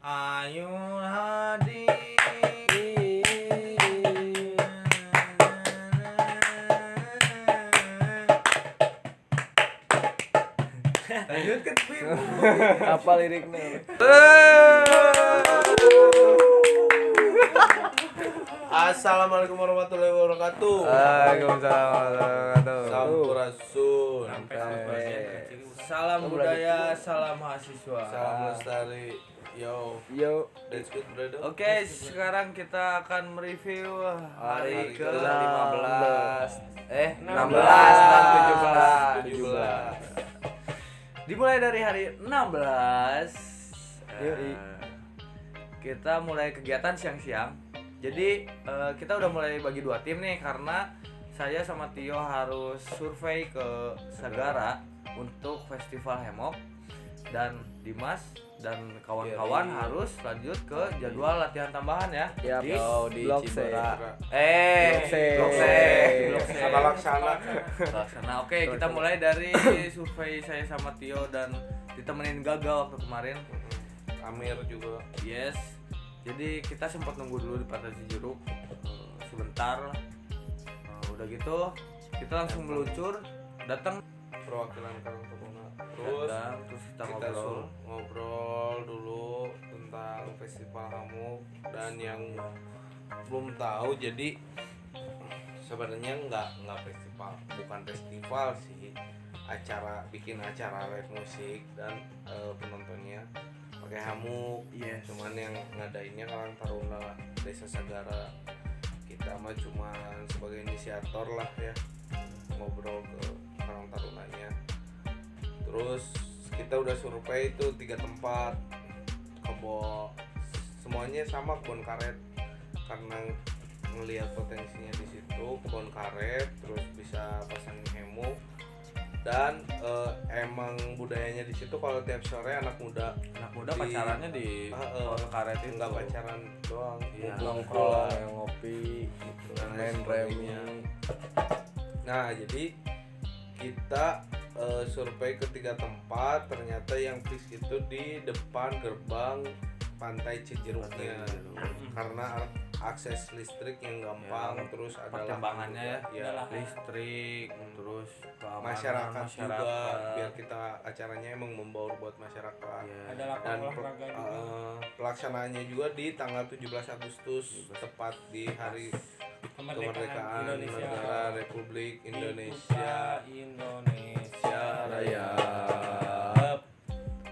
Ayu Hadi. Apa liriknya? Assalamualaikum warahmatullahi wabarakatuh. Waalaikumsalam warahmatullahi wabarakatuh. Sampurasun. Salam budaya, salam mahasiswa. Salam lestari. Yo, Yo, that's good brother. Oke, sekarang kita akan mereview hari ke 15 16 dan 17. Dimulai dari hari 16. Yoi. Kita mulai kegiatan siang-siang. Jadi kita udah mulai bagi dua tim nih karena saya sama Tio harus survei ke Sagara untuk festival Hemok dan Dimas dan kawan-kawan harus lanjut ke jadwal latihan tambahan ya. Yap, di Blok C. Cibera. Blok C. Sama laksana. Laksana. Oke, kita mulai dari survei saya sama Tio dan ditemenin Gaga waktu kemarin. Amir juga. Yes. Jadi kita sempat nunggu dulu di Pantai Cijeruk sebentar. Udah gitu kita langsung meluncur datang Perwakilan Karang Taruna. Terus kita kita ngobrol. ngobrol dulu tentang festival Hamuk dan yang belum tahu jadi sebenarnya nggak festival, bukan festival sih, bikin acara live musik dan penontonnya pakai Hamuk. Yes. Cuman yang ngadainnya Karang Taruna Desa Sagara. Kita mah cuman sebagai inisiator lah ya, ngobrol ke Karang Tarunanya. Terus kita udah survei itu 3 tempat, semuanya sama kebun karet karena ngelihat potensinya di situ. Kebun karet terus bisa pasang hemu dan emang budayanya di situ kalau tiap sore anak muda pacarannya di karet itu. nggak pacaran doang, Iya. Nongkrong, ngopi, main remi. Nah jadi kita survei ke 3 tempat, ternyata yang fix itu di depan gerbang Pantai Cijeruknya karena akses listrik yang gampang, terus ada perkembangannya ya, listrik, terus keamanan masyarakat juga, biar kita acaranya emang membaur buat masyarakat. Iya. Dan pelaksanaannya juga di tanggal 17 Agustus tepat di hari kemerdekaan negara Republik Indonesia Raya.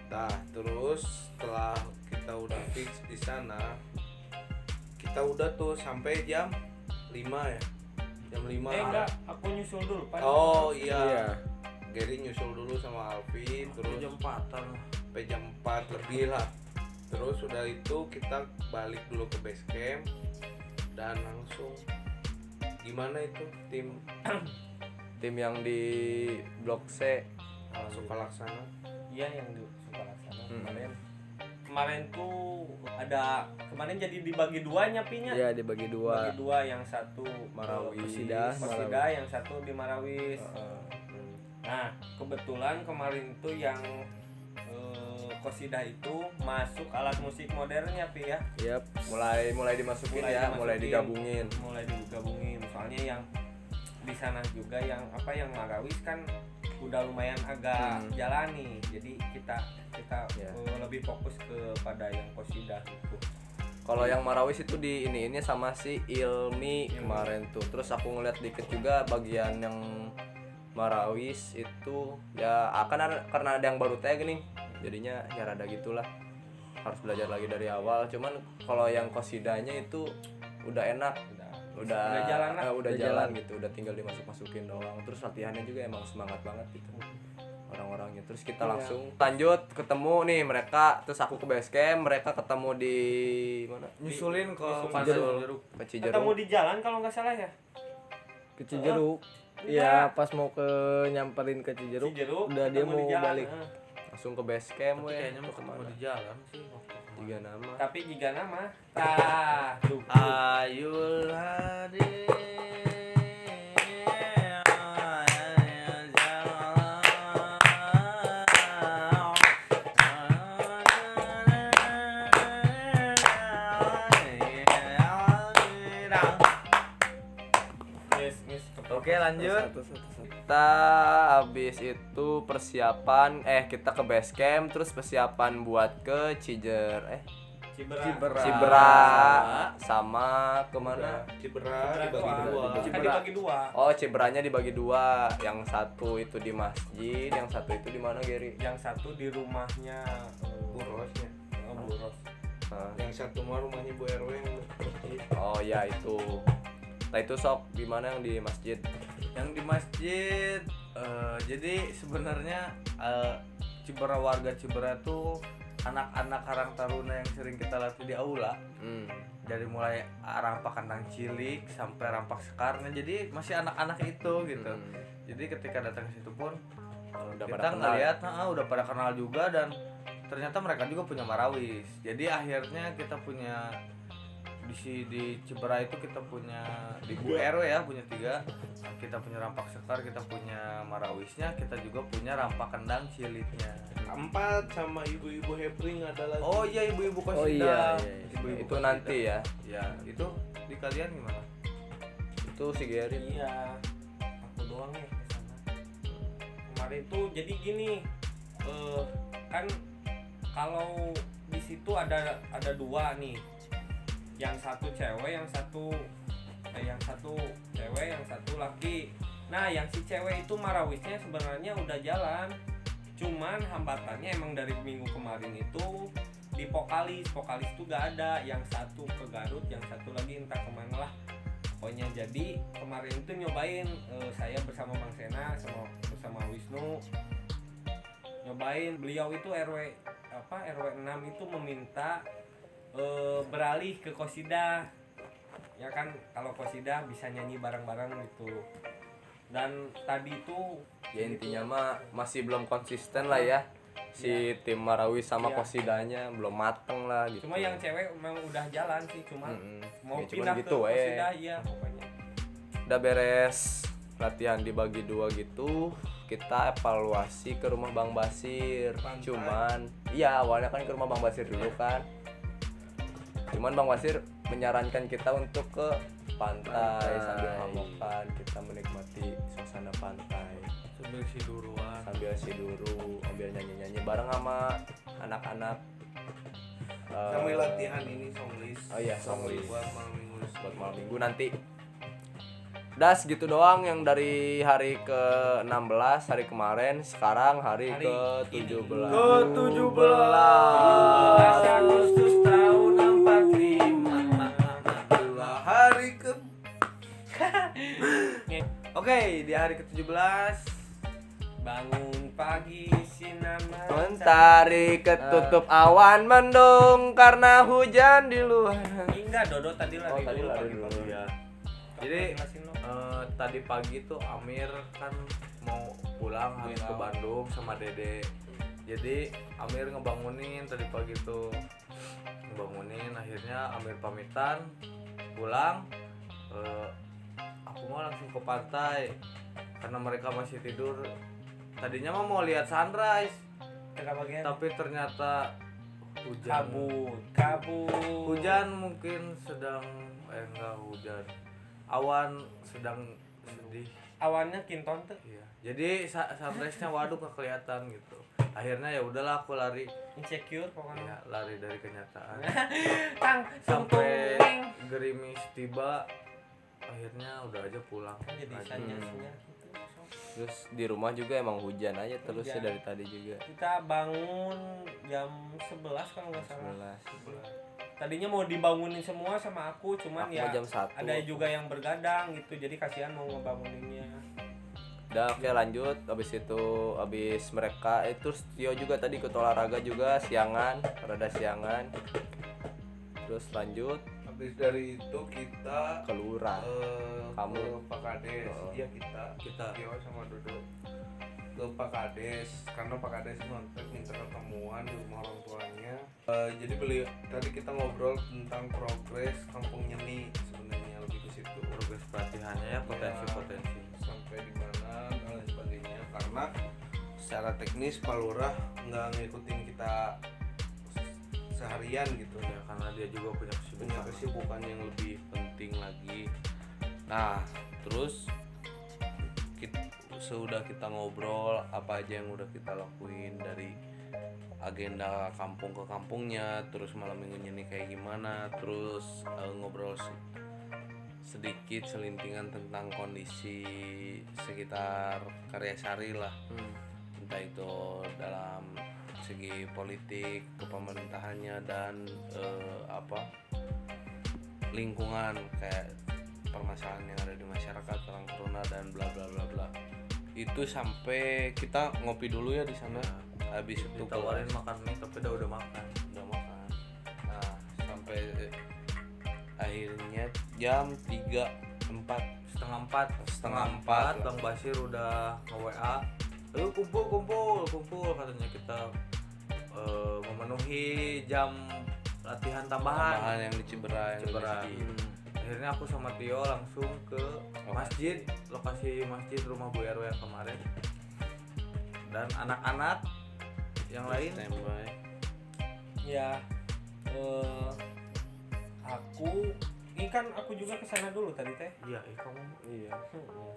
Nah, terus setelah kita udah fix di sana, kita udah tuh sampai jam 5 ya. Jam 5. Enggak, aku nyusul dulu Pak. Oh iya. Gary nyusul dulu sama Alvin, terus jam 4-an. sampai jam 4 lebih lah. Terus udah itu kita balik dulu ke base camp dan langsung gimana itu Tim yang di Blok C. langsung ke laksana. Iya yang di Sukalasana kemarin tuh kemarin jadi dibagi dua nyapinya. Iya, dibagi dua. Dibagi dua, yang satu Marawis. Kosida, yang satu di Marawis. Nah, kebetulan kemarin itu yang Kosida itu masuk alat musik modernnya Pi ya. Yap, mulai dimasukin ya, mulai digabungin. Soalnya yang di sana juga yang Marawis kan udah lumayan agak jalani. Jadi kita lebih fokus kepada yang Kosida gitu. Kalau yang Marawis itu di ini sama si Ilmi kemarin tuh. Terus aku ngeliat dikit juga bagian yang Marawis itu ya karena ada yang baru tag nih. Jadinya ya rada gitulah. Harus belajar lagi dari awal. Cuman kalau yang Kosidanya itu udah enak. Udah jalan gitu, udah tinggal dimasukin doang. Terus latihannya juga emang semangat banget gitu orang-orangnya. Terus kita langsung lanjut ketemu nih mereka, terus aku ke base camp, mereka ketemu di mana? Nyusulin ke Cijeruk. Ketemu di jalan kalau nggak salah ya. Ke Cijeruk. Iya, pas mau nyamperin ke Cijeruk, udah dia ketemu mau di jalan. balik. Langsung ke base camp Kayaknya mau ketemu di jalan sih waktu tiga nama. Tapi jika nama Ayul Hadi. lanjut. Kita habis itu persiapan kita ke base camp terus persiapan buat ke Cibera sama kemana? Cibera dibagi dua. Oh, Ciberanya dibagi dua. Yang satu itu di masjid, yang satu itu di mana, Geri? Yang satu di rumahnya Burosnya. Buros. Yang satu mah rumahnya Bu RW yang masjid. Oh ya itu. Nah itu sok gimana yang di masjid? Yang di masjid jadi sebenarnya Cibera, warga Cibera tuh anak-anak Karang Taruna yang sering kita latih di aula. Dari mulai rampak kandang cilik sampai rampak sekarnya, jadi masih anak-anak itu gitu. Jadi ketika datang ke situ pun Udah kita pada kenal. ngeliat udah pada kenal juga, dan ternyata mereka juga punya marawis. Jadi akhirnya kita punya di Cibera itu kita punya di Bu RW ya, punya 3. Kita punya rampak sekar, kita punya marawisnya, kita juga punya rampak kendang ciliknya. 4 sama ibu-ibu Hepring ada lagi. Oh iya, ibu-ibu kosida. Oh iya. Ibu-ibu Itu kosida. nanti ya. Ya, itu di kalian gimana? Itu si Geri. Iya, aku doang ya ke sana. Kemarin tuh jadi gini, kan kalau di situ ada 2 nih, yang satu cewek, yang satu cewek, yang satu laki. Nah, yang si cewek itu marawisnya sebenarnya udah jalan, cuman hambatannya emang dari minggu kemarin itu di vokalis tuh gak ada, yang satu ke Garut, yang satu lagi entah kemana lah pokoknya. Jadi kemarin itu nyobain, saya bersama Bang Sena bersama Wisnu nyobain. Beliau itu RW 6 itu meminta beralih ke qosidah, ya kan, kalau qosidah bisa nyanyi bareng-bareng gitu. Dan tadi itu Ya intinya mah masih belum konsisten lah ya. Si tim Marawis sama Iya. Kosidanya belum mateng lah gitu. cuma yang cewek memang udah jalan sih, cuma mau Ya, cuman pindah gitu, ke qosidah ya pokoknya. Udah beres latihan dibagi 2 gitu, kita evaluasi ke rumah Bang Basir. Pantai. Cuman iya awalnya kan ke rumah Bang Basir dulu kan. Cuman Bang Basir menyarankan kita untuk ke pantai sambil hamokan, kita menikmati suasana pantai Sambil siduruan. sambil siduru, sambil nyanyi-nyanyi bareng sama anak-anak. Sambil latihan ini songlis. Oh iya, songlis. Buat malam minggu. Buat malam minggu nanti. Das gitu doang yang dari hari ke-16 hari kemarin, sekarang hari ke-17. Ke-17 Agustus tahun 45. Hari ke Oke, di hari ke-17 Bangun pagi sinar Mentari ketutup awan mendung karena hujan di luar. Enggak, Dodo tadi lari Oh, tadi dulu lari pagi-pagi. dulu. ya. Apa Jadi jelasin lo? tadi pagi tuh Amir kan mau pulang harus ke Bandung sama Dede. Jadi Amir ngebangunin tadi pagi tuh. Akhirnya Amir pamitan pulang. Aku mau langsung ke pantai karena mereka masih tidur. Tadinya mah mau lihat sunrise, Tengah bagian tapi ternyata hujan. kabut. Hujan mungkin sedang enggak hujan. Awan sedang sedih. Awannya kinton tuh. Iya. Jadi sunrise-nya waduh gak kelihatan gitu. Akhirnya ya udahlah aku lari. Insecure pokoknya. Ya, lari dari kenyataan. Tang, Sampai tung, gerimis tiba. Akhirnya udah aja pulang. jadi Lagi. sanya gitu. Terus di rumah juga emang hujan aja terus ya Hujan. dari tadi juga. Kita bangun jam 11 kalau nggak salah. 11. Tadinya mau dibangunin semua sama aku, cuman Aku ya jam 1. ada juga yang bergadang gitu, jadi kasihan mau ngebanguninnya. Udah oke lanjut, habis mereka terus Tio juga tadi ikut olahraga juga siangan, rada siangan. Terus lanjut habis dari itu kita ke lurah. Kamu? ke Pak Kades. Oh. Iya kita Tio sama Dodo ke Pak Kades karena Pak Kades ngontek minta ketemuan di rumah orang tuanya. Jadi tadi kita ngobrol tentang progres Kampung Nyeni, sebenarnya lebih ke situ. Progres pelatihannya ya, potensi-potensi. Sampai di mana dan lain sebagainya, karena secara teknis Pak Lurah nggak ngikutin kita seharian gitu Ya karena dia juga punya punya kesibukan. kesibukan yang lebih penting lagi. Nah terus sudah kita ngobrol apa aja yang udah kita lakuin dari agenda kampung ke kampungnya, terus malam minggunya nih kayak gimana, terus ngobrol sedikit selintingan tentang kondisi sekitar Karyasari lah, entah itu dalam segi politik, kepemerintahannya dan lingkungan kayak permasalahan yang ada di masyarakat tentang corona dan bla bla bla bla. Itu sampai kita ngopi dulu ya di sana. Habis itu Ditawarin makan nih tapi udah makan. Nah, sampai akhirnya jam setengah empat Bang Basir udah nge-WA, "Ayo kumpul," katanya kita memenuhi jam latihan tambahan yang di Cibera. Akhirnya aku sama Tio langsung ke masjid, lokasi masjid rumah Bu RW yang kemarin, dan anak-anak yang lain standby. Ya, aku juga kesana dulu tadi teh. Iya, kamu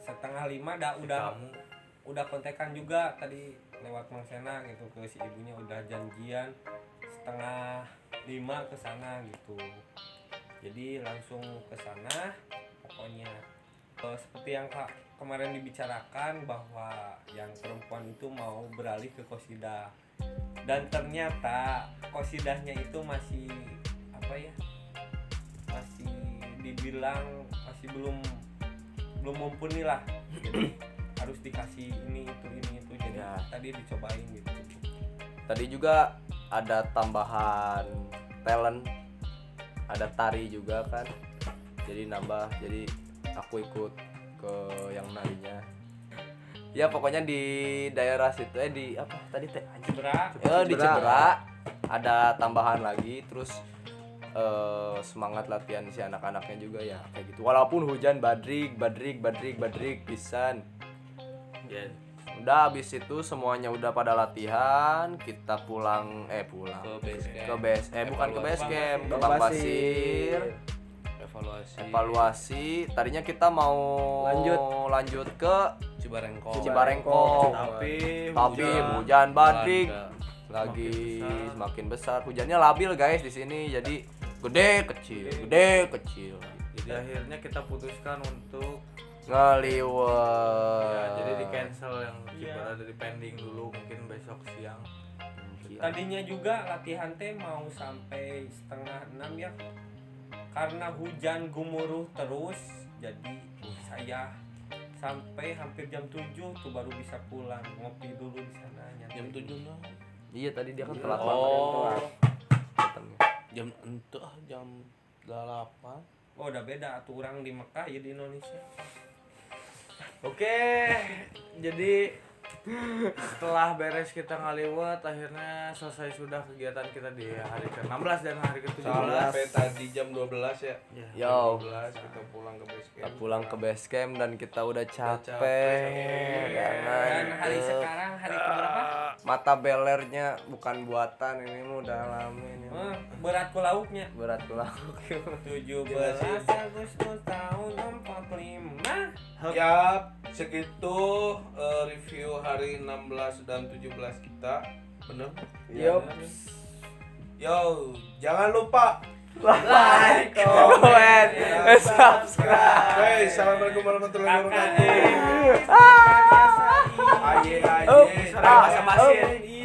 Setengah 5 udah kontekan juga tadi lewat Mang Sena gitu ke si ibunya, udah janjian setengah 5 kesana gitu. Jadi langsung kesana. Pokoknya seperti yang kemarin dibicarakan bahwa yang perempuan itu mau beralih ke qasidah, dan ternyata qasidahnya itu masih masih dibilang masih belum mumpuni lah. Jadi harus dikasih ini itu jadi Ya. tadi dicobain gitu. Tadi juga ada tambahan talent, ada tari juga kan, jadi nambah, jadi aku ikut ke yang narinya. Ya pokoknya di daerah situ di apa tadi teh? Cibera. Di Cibera ada tambahan lagi, terus semangat latihan si anak-anaknya juga ya kayak gitu. Walaupun hujan badrik pisan. ya. Udah habis itu semuanya udah pada latihan, kita pulang Ke bukan base camp. ke base camp, ke Bang Bang Basir. Basir. Evaluasi Evaluasi. Tadinya kita mau lanjut ke Cibarengkok. Tapi hujan badrik lagi semakin besar. Hujannya labil guys di sini, jadi gede kecil. Jadi akhirnya kita putuskan untuk ngeliwat. jadi di cancel yang Cibera, dari pending dulu, mungkin besok siang. Tadinya juga latihan teh mau sampai 5:30 ya, karena hujan gemuruh terus, jadi saya sampai hampir jam 7 tuh baru bisa pulang, ngopi dulu di sana. jam 7 nah. Iya tadi dia kan telat Jam 8. Oh udah beda tuh orang di Mekah ya di Indonesia. Oke, jadi setelah beres kita ngaliwat, akhirnya selesai sudah kegiatan kita di hari ke-16 dan hari ke-17. Sampai tadi jam 12 ya. Yo, 12 kita pulang ke base kita camp. pulang ke base camp dan kita udah capek karena Dan hari sekarang hari keberapa? mata belernya bukan buatan, ini mah udah lama ini. Berat ku lauknya. Berat pulang. 17 Agustus tahun 45. Ya, segitu review hari 16 dan 17 kita. Bener? Yup. Yo, jangan lupa Like, comment, and subscribe. Hey, assalamualaikum warahmatullahi wabarakatuh. Kakak. Aye, Bahasa Basir.